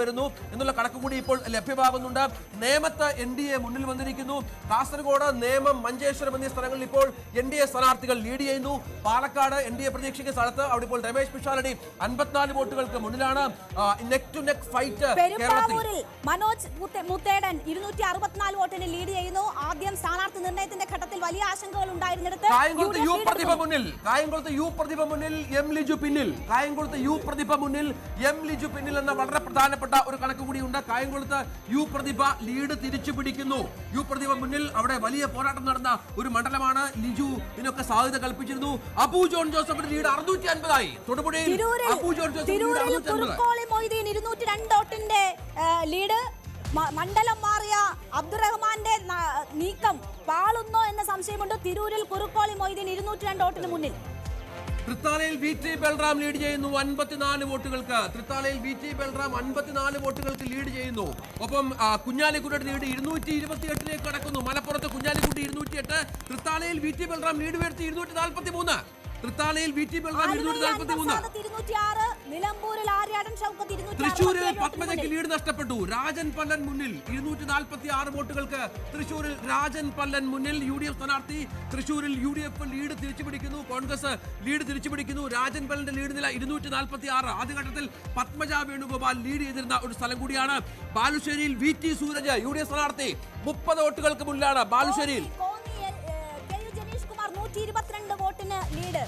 വരുന്നു എന്നുള്ള കണക്ക് കൂടി ഇപ്പോൾ ലഭ്യമാകുന്നുണ്ട്. നേമത്ത് NDA മുന്നിൽ വന്നിരിക്കുന്നു. കാസർഗോഡ്, നേമം, മഞ്ചേശ്വരം എന്നീ സ്ഥലങ്ങളിൽ ഇപ്പോൾ NDA സ്ഥാനാർത്ഥികൾ ലീഡ് ചെയ്യുന്നു. പാലക്കാട് NDA പ്രതീക്ഷിക്കുന്ന സ്ഥലത്ത് അവിടെ ഇപ്പോൾ രമേശ് പിഷാരടി 54 വോട്ടുകൾക്ക് മുന്നിലാണ്. നെക്ക് ടു നെക്ക് ഫൈറ്റ് കേരളത്തിൽ മനോജ് മുത്തേടൻ 264 വോട്ടിന് ലീഡ് ചെയ്യുന്നു. ആദ്യം സ്ഥാനാർത്ഥി നിർണയത്തിന്റെ ഘട്ടത്തിൽ വലിയ ആശങ്കകൾ ഉണ്ടായിരുന്നിടത്ത് കായംകുളത്ത് യു പ്രതിഭ മുന്നിൽ M ലിജു പിന്നിൽ. കായംകുളത്ത് യു പ്രതിഭ മുന്നിൽ M ലിജു പിന്നിൽ എന്ന വളരെ പ്രധാനപ്പെട്ട ഒരു കണക്ക് കൂടിയുണ്ട്. കായംകുളത്ത് യു പ്രതിഭ ലീഡ് തിരിച്ചു പിടിക്കുന്നു. യു പ്രതിഭ മുന്നിൽ. അവിടെ വലിയ പോരാട്ടം നടന്ന ഒരു മണ്ഡലമാണ്. ലിജു ഇതിനൊക്കെ സാധ്യത കൽപ്പിച്ചിരുന്നു. അബു ജോൺ ജോസഫിന്റെ ലീഡ് 650 ആയി. തൊടുപുഴയിൽ അബു ജോൺ ജോസഫ് 202 വോട്ടിന്റെ ലീഡ്. മണ്ഡലം മാറിയ അബ്ദുറഹ്മാന്റെ നീക്കം പാളുന്നോ എന്ന സംശയമുണ്ട്. തിരൂരിൽ കുറുക്കോളി മൊയ്തീൻ 202 വോട്ടിന് മുന്നിൽ. തൃത്താലയിൽ VT ബൽറാം ലീഡ് ചെയ്യുന്നു 54 വോട്ടുകൾക്ക്. തൃത്താലയിൽ VT ബൽറാം 54 വോട്ടുകൾക്ക് ലീഡ് ചെയ്യുന്നു. ഒപ്പം കുഞ്ഞാലിക്കുട്ടിയുടെ ലീഡ് 228 കടക്കുന്നു. മലപ്പുറത്ത് കുഞ്ഞാലിക്കുട്ടി 208. തൃത്താലയിൽ VT ബൽറാം ലീഡ് ഉയർത്തി 243. തൃത്താലയിൽ VT ബൽറാം 243. നിലമ്പൂരിൽ ആര്യാടൻ ഷൗക്കത്ത് 200. തൃശൂരിൽ പത്മജയ്ക്ക് ലീഡ് നഷ്ടപ്പെട്ടു. രാജൻ പല്ലൻ മുന്നിൽ 246 വോട്ടുകൾക്ക്. തൃശൂരിൽ രാജൻ പല്ലൻ മുന്നിൽ. UDF സ്ഥാനാർത്ഥി തൃശൂരിൽ UDF ലീഡ് തിരിച്ചുപിടിക്കുന്നു. കോൺഗ്രസ് ലീഡ് തിരിച്ചുപിടിക്കുന്നു. രാജൻ പല്ലന്റെ ലീഡ് നില 246. ആദ്യഘട്ടത്തിൽ പത്മജ വേണുഗോപാൽ ലീഡ് ചെയ്തിരുന്ന ഒരു സ്ഥലം കൂടിയാണ്. ബാലുശ്ശേരിയിൽ VT സൂരജ് UDF സ്ഥാനാർത്ഥി 30 വോട്ടുകൾക്ക് മുന്നിലാണ്. ബാലുശ്ശേരിയിൽ 122 വോട്ടിന് ലീഡ്.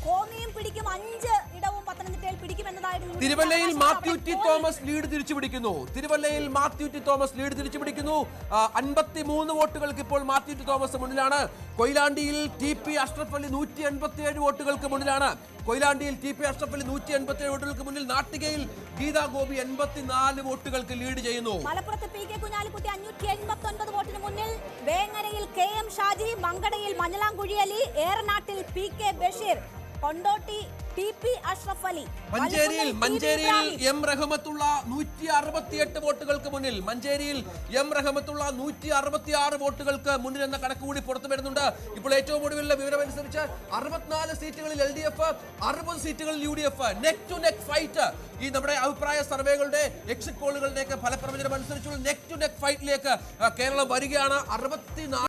കോന്നിയും പിടിക്കും, 5 ഇടവും പത്തനംതിട്ടയിൽ പിടിക്കുമെന്നതായിരുന്നു. തിരുവല്ലയിൽ മാത്യു ടി തോമസ് ലീഡ് തിരിച്ചുപിടിക്കുന്നു. 53 വോട്ടുകൾക്ക് ഇപ്പോൾ മാത്യു ടി തോമസ് മുന്നിലാണ്. കൊയിലാണ്ടിയിൽ TP അഷ്റഫ് അലി 187 വോട്ടുകൾക്ക് മുന്നിലാണ്. വോട്ടുകൾക്ക് മുന്നിൽ. നാട്ടികയിൽ ഗീതാ ഗോപി 84 വോട്ടുകൾക്ക് ലീഡ് ചെയ്യുന്നു. മലപ്പുറത്ത് PK കുഞ്ഞാലിക്കുട്ടി 589 വോട്ടിന് മുന്നിൽ. വേങ്ങരയിൽ KM Shaji, മങ്കടയിൽ Manjalamkuzhi Ali, ഏറനാട്ടിൽ PK Basheer, Kondotty TP Ashraf Ali. മഞ്ചേരിയിൽ M റഹ്മത്തുള്ള 168 വോട്ടുകൾക്ക് മുന്നിൽ. മഞ്ചേരിയിൽ M റഹ്മത്തുള്ള 166 വോട്ടുകൾക്ക് മുന്നിൽ എന്ന കണക്ക് കൂടി പുറത്തു വരുന്നുണ്ട്. ഇപ്പോൾ ഏറ്റവും ഒടുവിലുള്ള വിവരമനുസരിച്ച് 64 സീറ്റുകളിൽ LDF, 60 സീറ്റുകളിൽ UDF. Neck to neck fight. ഈ നമ്മുടെ അഭിപ്രായ സർവേകളുടെ എക്സിറ്റ് പോളുകളുടെയൊക്കെ ഫലപ്രവചനം അനുസരിച്ചുള്ള നെക്ക് ടു നെക്ക് ഫൈറ്റിലേക്ക് കേരളം വരികയാണ്. 64